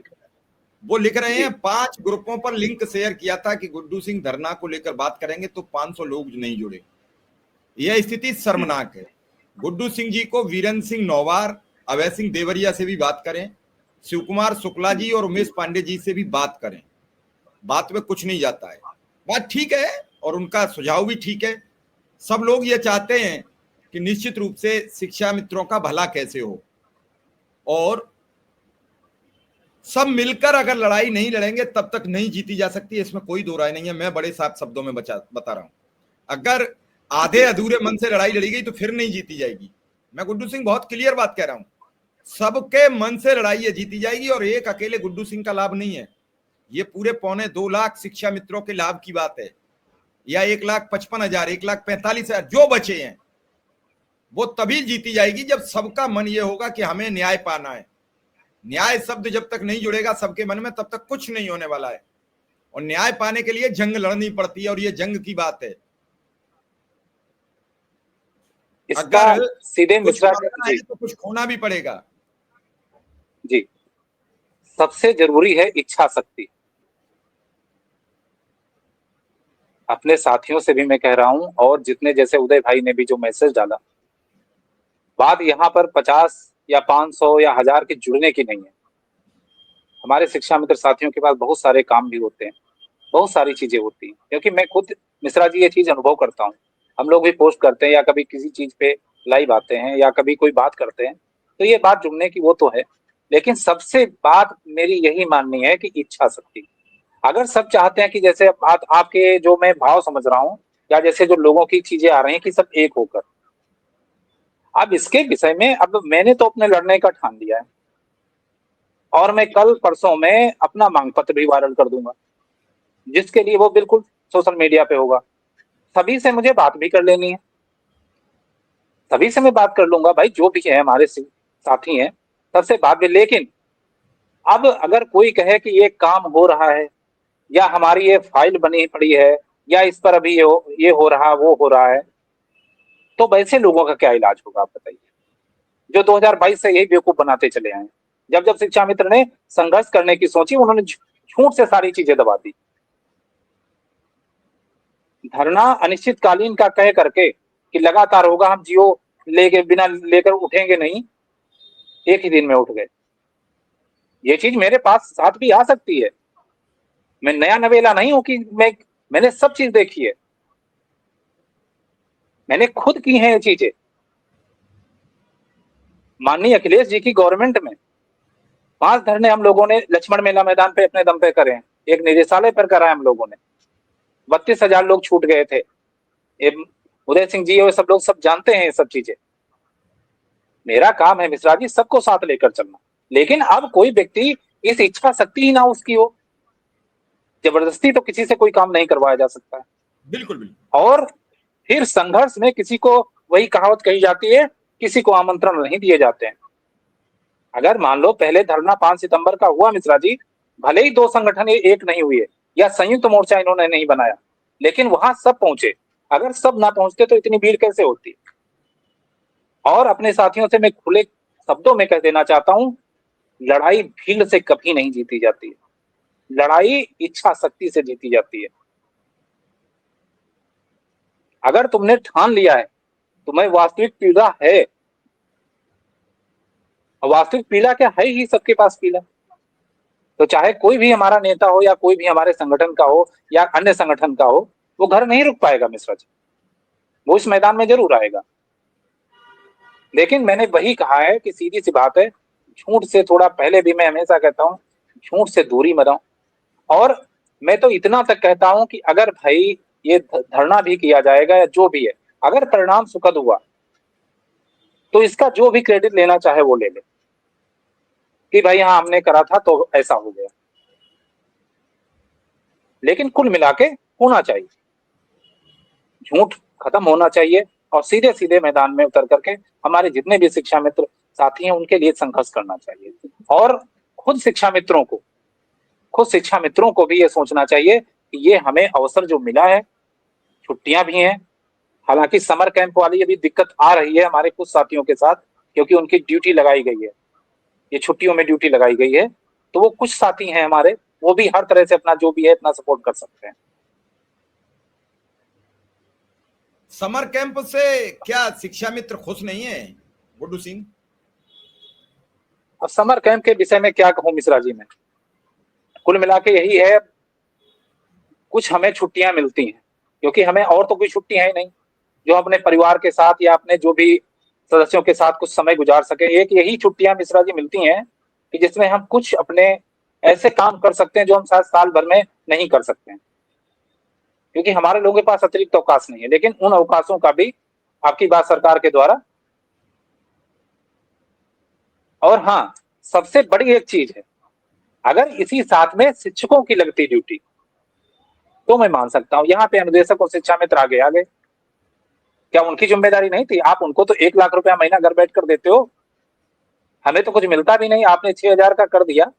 Speaker 1: वो लिख रहे हैं 5 ग्रुपों पर लिंक शेयर किया था कि गुड्डू सिंह धरना को लेकर बात करेंगे, तो 500 लोग नहीं जुड़े। यह स्थिति शर्मनाक है। गुड्डू सिंह जी को वीरेंद्र सिंह नौवार, अभय सिंह देवरिया से भी बात करें, शिव कुमार शुक्ला जी और उमेश पांडे जी से भी बात करें, बात में कुछ नहीं जाता है। बात ठीक है और उनका सुझाव भी ठीक है। सब लोग ये चाहते हैं कि निश्चित रूप से शिक्षा मित्रों का भला कैसे हो, और सब मिलकर अगर लड़ाई नहीं लड़ेंगे तब तक नहीं जीती जा सकती, इसमें कोई दो राय नहीं है। मैं बड़े साफ शब्दों में बता रहा हूं, अगर आधे अधूरे मन से लड़ाई लड़ी गई तो फिर नहीं जीती जाएगी। मैं गुड्डू सिंह बहुत क्लियर बात कह रहा हूं, सबके मन से लड़ाई ये जीती जाएगी, और एक अकेले गुड्डू सिंह का लाभ नहीं है, ये पूरे 2.25 लाख शिक्षा मित्रों के लाभ की बात है, या 1,55,000, 1,45,000 जो बचे हैं, वो तभी जीती जाएगी जब सबका मन ये होगा कि हमें न्याय पाना है। न्याय शब्द जब तक नहीं जुड़ेगा सबके मन में, तब तक कुछ नहीं होने वाला है। और न्याय पाने के लिए जंग लड़नी पड़ती है, और ये जंग की बात है।
Speaker 2: अगर सीधे मिश्रा
Speaker 1: जी तो कुछ खोना भी पड़ेगा
Speaker 2: जी। सबसे जरूरी है इच्छा शक्ति। अपने साथियों से भी मैं कह रहा हूं, और जितने जैसे उदय भाई ने भी जो मैसेज डाला, बात यहाँ पर 50 या 500 या 1000 के जुड़ने की नहीं है। हमारे शिक्षा मित्र साथियों के पास बहुत सारे काम भी होते हैं, बहुत सारी चीजें होती हैं, क्योंकि मैं खुद मिश्रा जी ये चीज अनुभव करता हूँ। हम लोग भी पोस्ट करते हैं या कभी किसी चीज पे लाइव आते हैं या कभी कोई बात करते हैं, तो ये बात जुड़ने की वो तो है, लेकिन सबसे बात मेरी यही माननी है कि इच्छा शक्ति। अगर सब चाहते हैं कि जैसे आपके जो मैं भाव समझ रहा हूँ, या जैसे जो लोगों की चीजें आ रही हैं कि सब एक होकर, अब इसके विषय में अब मैंने तो अपने लड़ने का ठान लिया है, और मैं कल परसों में अपना मांग पत्र भी वायरल कर दूंगा, जिसके लिए वो बिल्कुल सोशल मीडिया पे होगा। सभी से मुझे बात भी कर लेनी है, सभी से मैं बात कर लूंगा भाई, जो भी है हमारे साथी हैं सबसे बात भी। लेकिन अब अगर कोई कहे कि ये काम हो रहा है, या हमारी ये फाइल बनी पड़ी है, या इस पर अभी ये हो रहा वो हो रहा है, तो वैसे लोगों का क्या इलाज होगा आप बताइए, जो 2022 से यही बेवकूफ बनाते चले आए हैं। जब जब शिक्षा मित्र ने संघर्ष करने की सोची, उन्होंने झूठ से सारी चीजें दबा दी। धरना अनिश्चितकालीन का कह करके कि लगातार होगा, हम जियो लेके बिना लेकर उठेंगे नहीं, एक ही दिन में उठ गए। ये चीज मेरे पास साथ भी आ सकती है, मैं नया नवेला नहीं हूं कि मैंने सब चीज देखी है, मैंने खुद की है ये चीजें। माननीय अखिलेश जी की गवर्नमेंट में 5 धरने हम लोगों ने लक्ष्मण मेला मैदान पे अपने दम पे करे हैं, एक निदेशालय पर करा है हम लोगों ने, 32,000 लोग छूट गए थे। उदय सिंह जी और सब लोग सब जानते हैं ये सब चीजें। मेरा काम है मिश्रा जी सबको साथ लेकर चलना, लेकिन अब कोई व्यक्ति इस इच्छा शक्ति ही ना उसकी हो, जबरदस्ती तो किसी से कोई काम नहीं करवाया जा सकता है।
Speaker 1: बिल्कुल बिल्कुल।
Speaker 2: और फिर संघर्ष में किसी को, वही कहावत कही जाती है, किसी को आमंत्रण नहीं दिए जाते हैं। अगर मान लो पहले धरना 5 सितंबर का हुआ मिश्रा जी, भले ही 2 संगठन एक नहीं हुए या संयुक्त मोर्चा इन्होंने नहीं बनाया, लेकिन वहां सब पहुंचे। अगर सब ना पहुंचते तो इतनी भीड़ कैसे होती। और अपने साथियों से मैं खुले शब्दों में कह देना चाहता हूं, लड़ाई भीड़ से कभी नहीं जीती जाती है, लड़ाई इच्छा शक्ति से जीती जाती है। अगर तुमने ठान लिया है, तुम्हें वास्तविक पीड़ा है, वास्तविक पीड़ा क्या है ही सबके पास पीड़ा, तो चाहे कोई भी हमारा नेता हो या कोई भी हमारे संगठन का हो या अन्य संगठन का हो, वो घर नहीं रुक पाएगा मिश्रा जी, वो इस मैदान में जरूर आएगा। लेकिन मैंने वही कहा है कि सीधी सी बात है, झूठ से थोड़ा पहले भी मैं हमेशा कहता हूं, झूठ से दूरी बनाओ। और मैं तो इतना तक कहता हूं कि अगर भाई ये धरना भी किया जाएगा या जो भी है, अगर परिणाम सुखद हुआ तो इसका जो भी क्रेडिट लेना चाहे वो ले ले कि भाई हाँ हमने करा था तो ऐसा हो गया। लेकिन कुल मिला के होना चाहिए, झूठ खत्म होना चाहिए, और सीधे सीधे मैदान में उतर करके हमारे जितने भी शिक्षा मित्र साथी हैं उनके लिए संघर्ष करना चाहिए। और खुद शिक्षा मित्रों को, खुद शिक्षा मित्रों को भी ये सोचना चाहिए कि ये हमें अवसर जो मिला है, छुट्टियां भी हैं, हालांकि समर कैंप वाली अभी दिक्कत आ रही है हमारे कुछ साथियों के साथ, क्योंकि उनकी ड्यूटी लगाई गई है, ये छुट्टियों में ड्यूटी लगाई गई है, तो वो कुछ साथी हैं हमारे, वो भी हर तरह से अपना जो भी है इतना सपोर्ट कर सकते हैं।
Speaker 1: समर कैंप से क्या शिक्षा मित्र खुश नहीं है गुड्डू सिंह?
Speaker 2: अब समर कैंप के विषय में क्या कहूं मिश्रा जी, में कुल मिला के यही है, कुछ हमें छुट्टियां मिलती हैं क्योंकि हमें और तो कोई छुट्टी है ही नहीं, जो अपने परिवार के साथ या अपने जो भी सदस्यों के साथ कुछ समय गुजार सके। एक यही छुट्टियां मिश्रा जी मिलती हैं कि जिसमें हम कुछ अपने ऐसे काम कर सकते हैं जो हम शायद साल भर में नहीं कर सकते हैं, क्योंकि हमारे लोगों के पास अतिरिक्त अवकाश नहीं है। लेकिन उन अवकाशों का भी आपकी बात सरकार के द्वारा। और हाँ, सबसे बड़ी एक चीज है, अगर इसी साथ में शिक्षकों की लगती ड्यूटी तो मैं मान सकता हूं, यहाँ पे अनुदेशक और शिक्षा मित्र आगे आ गए, क्या उनकी जिम्मेदारी नहीं थी? आप उनको तो 1 लाख रुपया महीना घर बैठ कर देते हो, हमें तो कुछ मिलता भी नहीं, आपने 6,000 का कर दिया।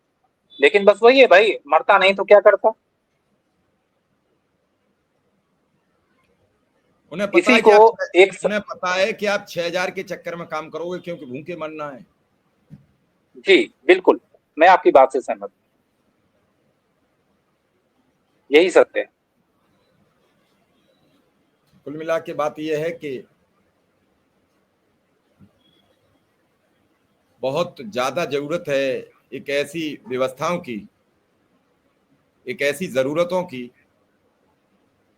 Speaker 2: लेकिन बस वही है भाई, मरता नहीं तो क्या करता।
Speaker 1: उन्हें पता
Speaker 2: किसी
Speaker 1: है कि
Speaker 2: को
Speaker 1: आप
Speaker 2: एक
Speaker 1: उन्हें पता है कि आप 6,000 के चक्कर में काम करोगे क्योंकि भूखे मरना है।
Speaker 2: जी बिल्कुल, मैं आपकी बात से सहमत हूं, यही सत्य है।
Speaker 1: कुल मिला के बात यह है कि बहुत ज्यादा जरूरत है एक ऐसी व्यवस्थाओं की, एक ऐसी जरूरतों की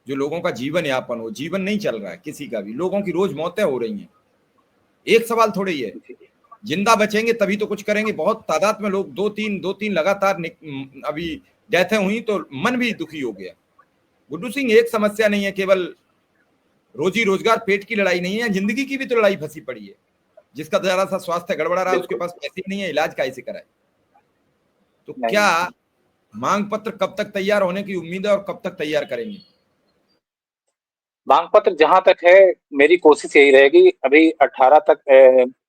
Speaker 1: जो लोगों का जीवन यापन हो। जीवन नहीं चल रहा है किसी का भी, लोगों की रोज मौतें हो रही हैं। एक सवाल थोड़े ही है, जिंदा बचेंगे तभी तो कुछ करेंगे। बहुत तादाद में लोग, दो तीन लगातार अभी डेथें हुई तो मन भी दुखी हो गया। गुड्डू सिंह, एक समस्या नहीं है केवल रोजी रोजगार पेट की लड़ाई नहीं है, जिंदगी की भी तो लड़ाई फंसी पड़ी है। जिसका जरा सा स्वास्थ्य गड़बड़ा रहा है उसके
Speaker 2: बिल्कुल
Speaker 1: पास पैसे नहीं है, इलाज कैसे कराए? तो
Speaker 2: नहीं
Speaker 1: क्या
Speaker 2: है।
Speaker 1: मांग पत्र कब तक तैयार होने की उम्मीद है और कब तक तैयार करेंगे?
Speaker 2: मांग पत्र जहां तक है, मेरी कोशिश यही रहेगी अभी 18 तक,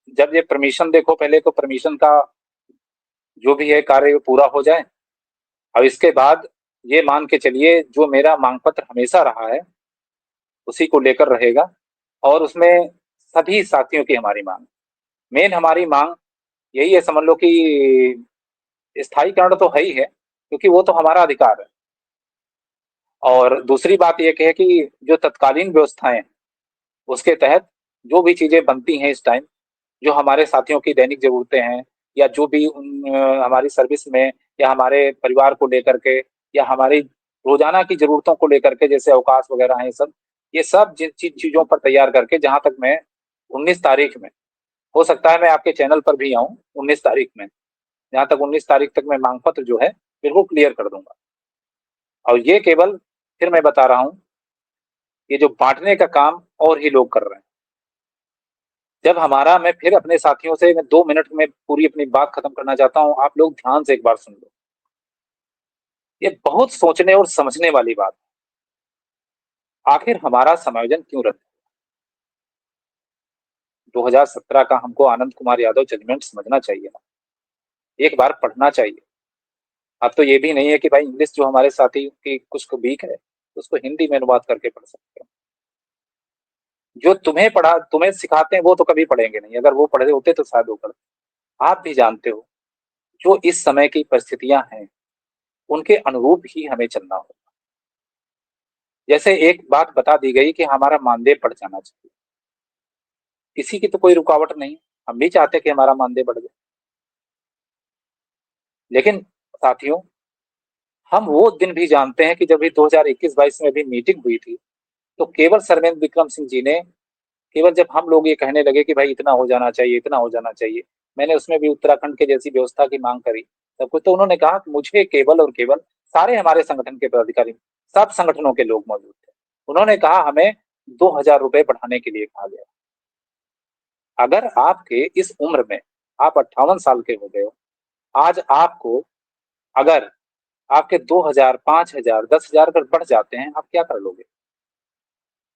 Speaker 2: जब ये परमिशन, देखो पहले तो परमिशन का जो भी है कार्य वो पूरा हो जाए, और इसके बाद ये मान के चलिए जो मेरा मांग पत्र हमेशा रहा है उसी को लेकर रहेगा। और उसमें सभी साथियों की हमारी मांग, मेन हमारी मांग यही है, समझ लो कि स्थायीकरण तो है ही है, क्योंकि वो तो हमारा अधिकार है। और दूसरी बात यह है कि जो तत्कालीन व्यवस्थाएं हैं, उसके तहत जो भी चीजें बनती हैं इस टाइम, जो हमारे साथियों की दैनिक जरूरतें हैं, या जो भी हमारी सर्विस में, या हमारे परिवार को लेकर के, या हमारी रोजाना की जरूरतों को लेकर के, जैसे अवकाश वगैरह है, ये सब जिन चीजों पर तैयार करके, जहां तक मैं 19 तारीख में, हो सकता है मैं आपके चैनल पर भी आऊं 19 तारीख में, जहां तक 19 तारीख तक मैं मांग पत्र जो है बिल्कुल क्लियर कर दूंगा। और ये केवल, फिर मैं बता रहा हूँ, ये जो बांटने का काम और ही लोग कर रहे हैं। जब हमारा, मैं फिर अपने साथियों से, मैं 2 मिनट में पूरी अपनी बात खत्म करना चाहता हूं, आप लोग ध्यान से एक बार सुन लो। ये बहुत सोचने और समझने वाली बात है। आखिर हमारा समायोजन क्यों रद्द? 2017 का हमको आनंद कुमार यादव जजमेंट समझना चाहिए ना, एक बार पढ़ना चाहिए। अब तो ये भी नहीं है कि भाई इंग्लिश जो हमारे साथी की कुछ को वीक है, उसको हिंदी में अनुवाद करके पढ़ सकते हो। जो तुम्हें पढ़ा, तुम्हें सिखाते हैं, वो तो कभी पढ़ेंगे नहीं, अगर वो पढ़े होते तो शायद वो पढ़ते। आप भी जानते हो जो इस समय की परिस्थितियां हैं, उनके अनुरूप ही हमें चलना होगा। जैसे एक बात बता दी गई कि हमारा मानदेय बढ़ जाना चाहिए, किसी की तो कोई रुकावट नहीं, हम भी चाहते हैं कि हमारा मानदेय बढ़ जाए। लेकिन साथियों, हम वो दिन भी जानते हैं कि जब भी 2021-22 में भी मीटिंग हुई थी, तो केवल सर्वेंद्र विक्रम सिंह जी ने, केवल जब हम लोग ये कहने लगे कि भाई इतना हो जाना चाहिए, इतना हो जाना चाहिए, मैंने उसमें भी उत्तराखंड के जैसी व्यवस्था की मांग करी सब कुछ, तो उन्होंने कहा कि मुझे केवल और केवल, सारे हमारे संगठन के पदाधिकारी, सब संगठनों के लोग मौजूद थे, उन्होंने कहा हमें 2,000 रुपए बढ़ाने के लिए कहा गया। अगर आपके इस उम्र में, आप 58 साल के हो गए हो, आज आपको, अगर आपके 2,000, 5,000, 10,000 अगर बढ़ जाते हैं, आप क्या कर लोगे?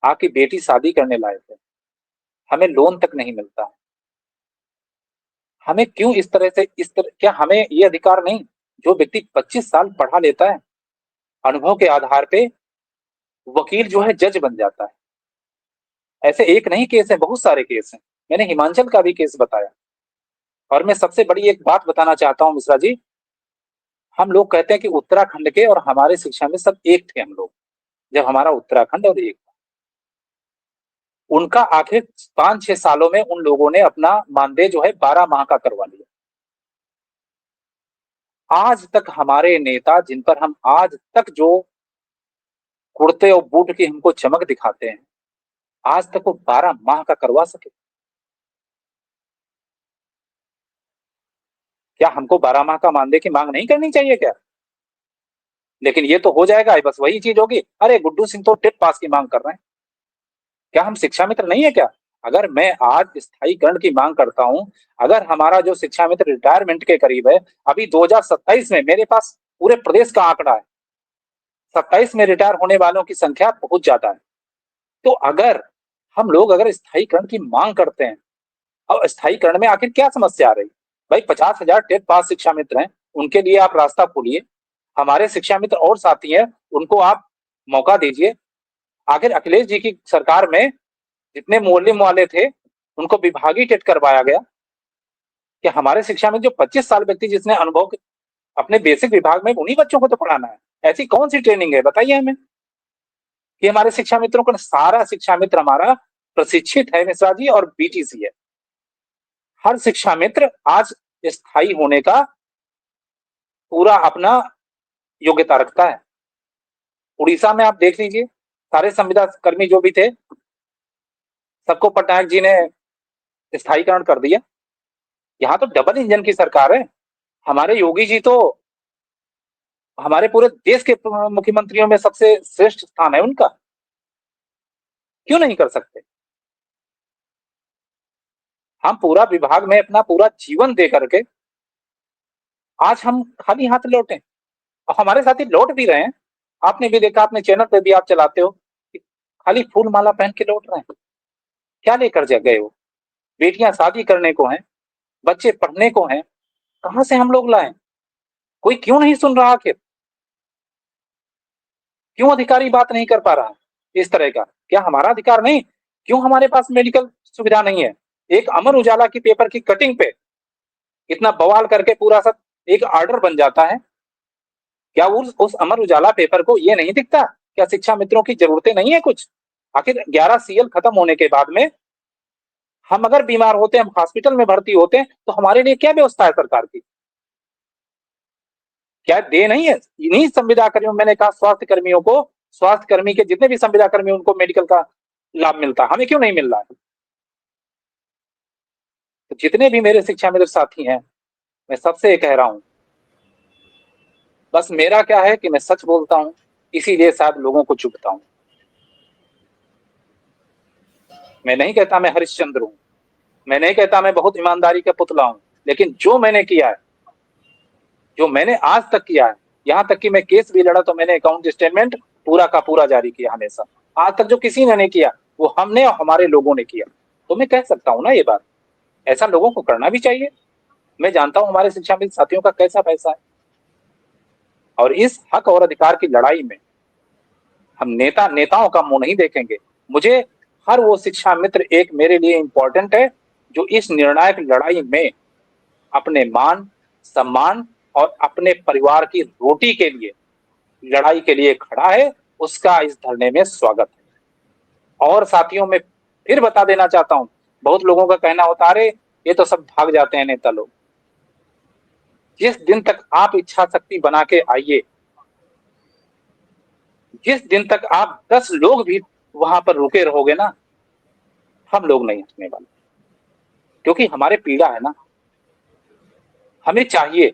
Speaker 2: आपकी बेटी शादी करने लायक है, हमें लोन तक नहीं मिलता है, हमें क्यों इस तरह से, इस तरह, क्या हमें ये अधिकार नहीं? जो व्यक्ति 25 साल पढ़ा लेता है, अनुभव के आधार पे वकील जो है जज बन जाता है। ऐसे एक नहीं केस है, बहुत सारे केस हैं। मैंने हिमाचल का भी केस बताया। और मैं सबसे बड़ी एक बात बताना चाहता हूं मिश्रा जी, हम लोग कहते हैं कि उत्तराखंड के और हमारे शिक्षा में सब एक थे हम लोग, जब हमारा उत्तराखंड और एक, उनका आखिर 5-6 सालों में उन लोगों ने अपना मानदेय जो है 12 माह का करवा लिया। आज तक हमारे नेता, जिन पर हम आज तक जो कुर्ते और बूट की हमको चमक दिखाते हैं, आज तक वो 12 माह का करवा सके? क्या हमको 12 माह का मानदेय की मांग नहीं करनी चाहिए क्या? लेकिन ये तो हो जाएगा, बस वही चीज होगी, अरे गुड्डू सिंह तो टेट पास की मांग कर रहे हैं। क्या हम शिक्षा मित्र नहीं है क्या? अगर मैं आज स्थायीकरण की मांग करता हूं, अगर हमारा जो शिक्षा मित्र रिटायरमेंट के करीब है, अभी 2027 में मेरे पास पूरे प्रदेश का आंकड़ा है, 27 में रिटायर होने वालों की संख्या बहुत ज्यादा है। तो अगर हम लोग अगर स्थायीकरण की मांग करते हैं, अब स्थायीकरण में आखिर क्या समस्या आ रही? भाई 50,000 टेट पास शिक्षा मित्र हैं, उनके लिए आप रास्ता खोलिए। हमारे शिक्षा मित्र और साथी हैं, उनको आप मौका दीजिए। आखिर अखिलेश जी की सरकार में जितने मोहल्ले वाले थे, उनको विभागीय टेट करवाया गया कि हमारे शिक्षा में जो 25 साल व्यक्ति जिसने अनुभव अपने बेसिक विभाग में, उन्हीं बच्चों को तो पढ़ाना है। ऐसी कौन सी ट्रेनिंग है बताइए हमें कि हमारे शिक्षा मित्रों को, सारा शिक्षा मित्र हमारा प्रशिक्षित है मिश्रा जी, और बीटीसी है। हर शिक्षा मित्र आज स्थायी होने का पूरा अपना योग्यता रखता है। उड़ीसा में आप देख लीजिए, सारे संविदा कर्मी जो भी थे, सबको पटनायक जी ने स्थायीकरण कर दिया। यहाँ तो डबल इंजन की सरकार है। हमारे योगी जी तो हमारे पूरे देश के मुख्यमंत्रियों में सबसे श्रेष्ठ स्थान है उनका, क्यों नहीं कर सकते? हम पूरा विभाग में अपना पूरा जीवन दे करके आज हम खाली हाथ लौटे, और हमारे साथी लौट भी रहे हैं। आपने भी देखा, अपने चैनल पे भी आप चलाते हो, खाली फूल माला पहन के लौट रहे हैं। क्या लेकर गए वो? बेटियां शादी करने को हैं, बच्चे पढ़ने को हैं, कहां से हम लोग लाएं? कोई क्यों नहीं सुन रहा? आखिर क्यों अधिकारी बात नहीं कर पा रहा इस तरह का? क्या हमारा अधिकार नहीं? क्यों हमारे पास मेडिकल सुविधा नहीं है? एक अमर उजाला की पेपर की कटिंग पे इतना बवाल करके पूरा सब एक ऑर्डर बन जाता है। क्या उस अमर उजाला पेपर को ये नहीं दिखता? क्या शिक्षा मित्रों की जरूरतें नहीं है कुछ? आखिर 11 सीएल खत्म होने के बाद में हम अगर बीमार होते हैं, हम हॉस्पिटल में भर्ती होते हैं, तो हमारे लिए क्या व्यवस्था है सरकार की? क्या दे नहीं है? इन्हीं संविदा कर्मियों, मैंने कहा स्वास्थ्य कर्मियों को, स्वास्थ्य कर्मी के जितने भी संविदा कर्मी उनको मेडिकल का लाभ मिलता, हमें क्यों नहीं मिल रहा है? तो जितने भी मेरे शिक्षा मित्र साथी हैं, मैं सबसे कह रहा हूं, बस मेरा क्या है कि मैं सच बोलता हूं, इसीलिए शायद लोगों को चुभता हूं। मैं नहीं कहता मैं हरिश्चंद्र हूं, मैं नहीं कहता मैं बहुत ईमानदारी का पुतला हूं, लेकिन जो मैंने किया है, जो मैंने आज तक किया है, यहां तक कि मैं केस भी लड़ा तो मैंने अकाउंट स्टेटमेंट पूरा का पूरा जारी किया हमेशा। आज तक जो किसी ने नहीं किया वो हमने और हमारे लोगों ने किया। तो मैं कह सकता हूं ना ये बात, ऐसा लोगों को करना भी चाहिए। मैं जानता हूं हमारे शिक्षा मित्र साथियों का कैसा पैसा है, और इस हक और अधिकार की लड़ाई में हम नेताओं का मुंह नहीं देखेंगे। मुझे हर वो शिक्षा मित्र एक मेरे लिए इंपॉर्टेंट है जो इस निर्णायक लड़ाई में अपने मान, सम्मान और अपने परिवार की रोटी के लिए लड़ाई के लिए खड़ा है। उसका इस धरने में स्वागत है। और साथियों, में फिर बता देना चाहता हूं, बहुत लोगों का कहना होता है, अरे ये तो सब भाग जाते हैं नेता लोग। जिस दिन तक आप इच्छा शक्ति बना के आइए, जिस दिन तक आप 10 लोग भी वहां पर रुके रहोगे ना, हम लोग नहीं हटने वाले, क्योंकि हमारे पीड़ा है ना, हमें चाहिए।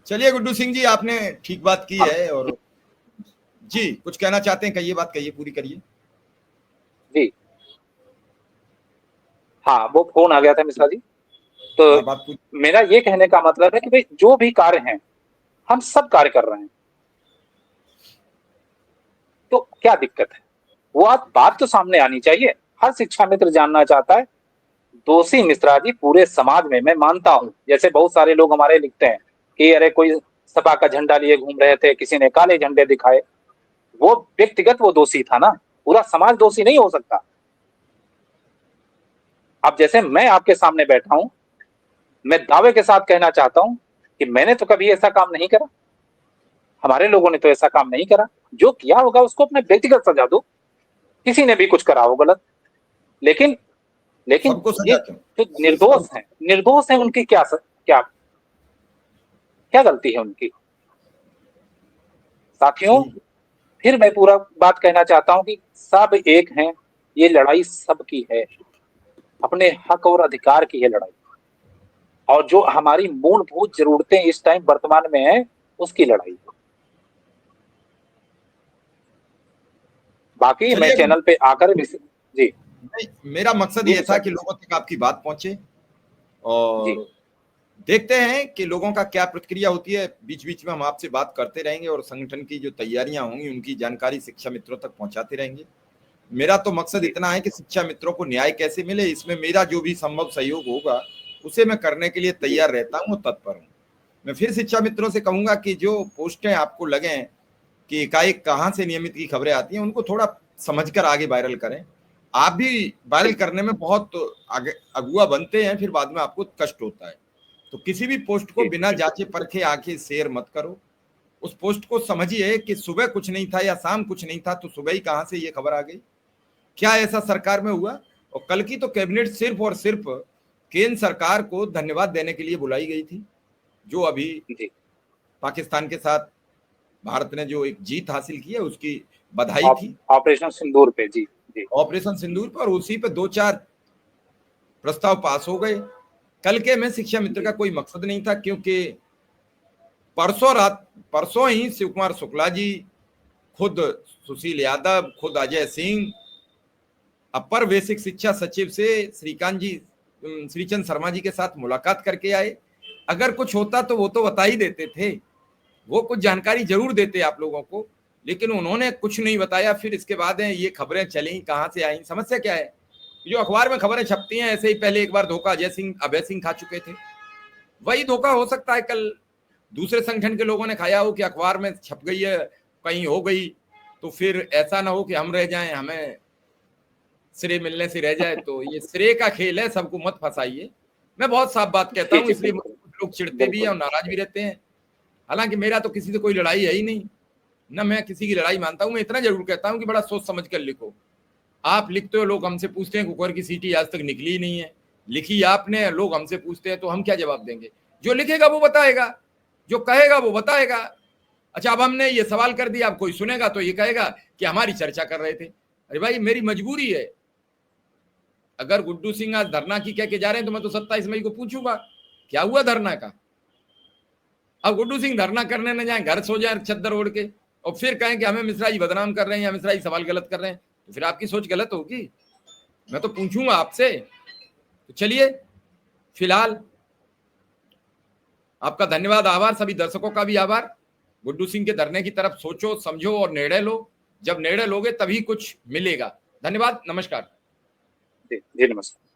Speaker 1: चलिए गुड्डू सिंह जी, आपने ठीक बात की
Speaker 2: हाँ
Speaker 1: है। और जी कुछ कहना चाहते हैं, कहिए, बात कहिए, पूरी करिए।
Speaker 2: जी, हाँ वो फोन आ गया था मिश्रा जी। तो
Speaker 1: हाँ, बात पूरी।
Speaker 2: मेरा ये कहने का मतलब है कि भाई जो भी कार्य हैं, हम सब कार्य कर रहे हैं, तो क्या दिक्कत है? वो बात तो सामने आनी चाहिए। हर शिक्षा मित्र जानना चाहता है। दोषी मिश्रा जी पूरे समाज में, मैं मानता हूं, जैसे बहुत सारे लोग हमारे लिखते हैं कि अरे कोई सपा का झंडा लिए घूम रहे थे, किसी ने काले झंडे दिखाए, वो व्यक्तिगत वो दोषी था ना, पूरा समाज दोषी नहीं हो सकता। अब जैसे मैं आपके सामने बैठा हूं, मैं दावे के साथ कहना चाहता हूं कि मैंने तो कभी ऐसा काम नहीं करा, हमारे लोगों ने तो ऐसा काम नहीं करा। जो किया होगा उसको अपने व्यक्तिगत सजा दो, किसी ने भी कुछ करा हो गलत, लेकिन लेकिन
Speaker 1: सबको
Speaker 2: ये
Speaker 1: सजा क्यों?
Speaker 2: जो निर्दोष हैं, निर्दोष हैं, उनकी क्या क्या गलती है उनकी? साथियों,
Speaker 1: सही।
Speaker 2: फिर मैं पूरा बात कहना चाहता हूं कि सब एक हैं, ये लड़ाई सबकी है, अपने हक और अधिकार की है लड़ाई, और जो हमारी मूलभूत जरूरतें इस टाइम वर्तमान में है, उसकी लड़ाई। बाकी मैं
Speaker 1: चलिए
Speaker 2: चैनल पे आकर जी
Speaker 1: नहीं, मेरा मकसद
Speaker 2: जी
Speaker 1: ये था
Speaker 2: मिश्रा
Speaker 1: कि
Speaker 2: जी,
Speaker 1: लोगों तक आपकी बात पहुंचे,
Speaker 2: जी
Speaker 1: और देखते हैं कि लोगों का क्या प्रतिक्रिया होती है। बीच बीच में हम आपसे बात करते रहेंगे और संगठन की जो तैयारियां होंगी उनकी जानकारी शिक्षा मित्रों तक पहुंचाते रहेंगे। मेरा तो मकसद
Speaker 2: जी
Speaker 1: इतना है कि शिक्षा मित्रों को न्याय कैसे मिले, इसमें मेरा जो भी संभव सहयोग होगा उसे मैं करने के लिए
Speaker 2: जी
Speaker 1: तैयार रहता हूँ, तत्पर हूँ। मैं फिर शिक्षा मित्रों से कहूंगा कि जो पोस्टें आपको लगे कि एकाएक कहाँ से नियमित की खबरें आती हैं, उनको थोड़ा समझकर आगे वायरल करें। आप भी वायरल
Speaker 2: ठीक
Speaker 1: करने में बहुत आगे अगुआ बनते हैं, फिर बाद में आपको कष्ट होता है। तो किसी भी पोस्ट को
Speaker 2: जी
Speaker 1: बिना जांचे परखे आके शेयर मत करो। उस पोस्ट को समझिए कि सुबह कुछ नहीं था या शाम कुछ नहीं था, तो सुबह ही कहां से ये खबर आ गई? क्या ऐसा सरकार में हुआ? और कल की तो कैबिनेट सिर्फ और सिर्फ केंद्र सरकार को धन्यवाद देने के लिए बुलाई गई थी, जो अभी
Speaker 2: जी
Speaker 1: पाकिस्तान के साथ भारत ने जो एक जीत हासिल की है उसकी बधाई थी,
Speaker 2: ऑपरेशन सिंदूर पे। जी जी
Speaker 1: ऑपरेशन सिंदूर पर। उसी पे दो चार प्रस्ताव पास हो गए। कल के में शिक्षा मित्र
Speaker 2: जी
Speaker 1: का कोई मकसद नहीं था, क्योंकि परसों ही शिव कुमार शुक्ला जी, खुद सुशील यादव, खुद अजय सिंह, अपर बेसिक शिक्षा सचिव से श्रीकांत जी, श्रीचंद शर्मा जी के साथ मुलाकात करके आए। अगर कुछ होता तो वो तो बता ही देते थे। वो कुछ जानकारी जरूर देते आप लोगों को, लेकिन उन्होंने कुछ नहीं बताया। फिर इसके बाद ये खबरें चली, कहाँ से आई, समस्या क्या है? जो अखबार में खबरें छपती हैं, ऐसे ही पहले एक बार धोखा अभय सिंह खा चुके थे, वही धोखा हो सकता है कल दूसरे संगठन के लोगों ने खाया हो कि अखबार में छप गई है, कहीं हो गई, तो फिर ऐसा ना हो कि हम रह जाएं, हमें श्रेय मिलने से रह जाए। तो ये श्रेय का खेल है, सबको मत फंसाइए। मैं बहुत साफ बात कहता हूँ, इसलिए कुछ लोग चिढ़ते भी हैं और नाराज भी रहते हैं। हालांकि मेरा तो किसी से कोई लड़ाई है ही नहीं, ना मैं किसी की लड़ाई मानता हूँ। मैं इतना जरूर कहता हूँ कि बड़ा सोच समझ कर लिखो। आप लिखते हो, लोग हमसे पूछते हैं कुकर की सीटी आज तक निकली ही नहीं है, लिखी आपने, लोग हमसे पूछते हैं, तो हम क्या जवाब देंगे? जो लिखेगा वो बताएगा, जो कहेगा वो बताएगा। अच्छा, अब हमने ये सवाल कर दिया, अब कोई सुनेगा तो ये कहेगा कि हमारी चर्चा कर रहे थे। अरे भाई, मेरी मजबूरी है। अगर गुड्डू सिंह आज धरना की कह के जा रहे हैं तो मैं तो 27 मई को पूछूंगा क्या हुआ धरना का। अब गुड्डू सिंह धरना करने न जाए, घर सो जाए चद्दर ओढ़ के, और फिर कहें कि हमें मिश्रा जी बदनाम कर रहे हैं या मिश्रा जी सवाल गलत कर रहे हैं, तो फिर आपकी सोच गलत होगी। मैं तो पूछूंगा आपसे। तो चलिए, फिलहाल आपका धन्यवाद, आभार, सभी दर्शकों का भी आभार। गुड्डू सिंह के धरने की तरफ सोचो, समझो और निर्णय लो। जब निर्णय लोगे तभी कुछ मिलेगा। धन्यवाद, नमस्कार।
Speaker 2: जी नमस्कार।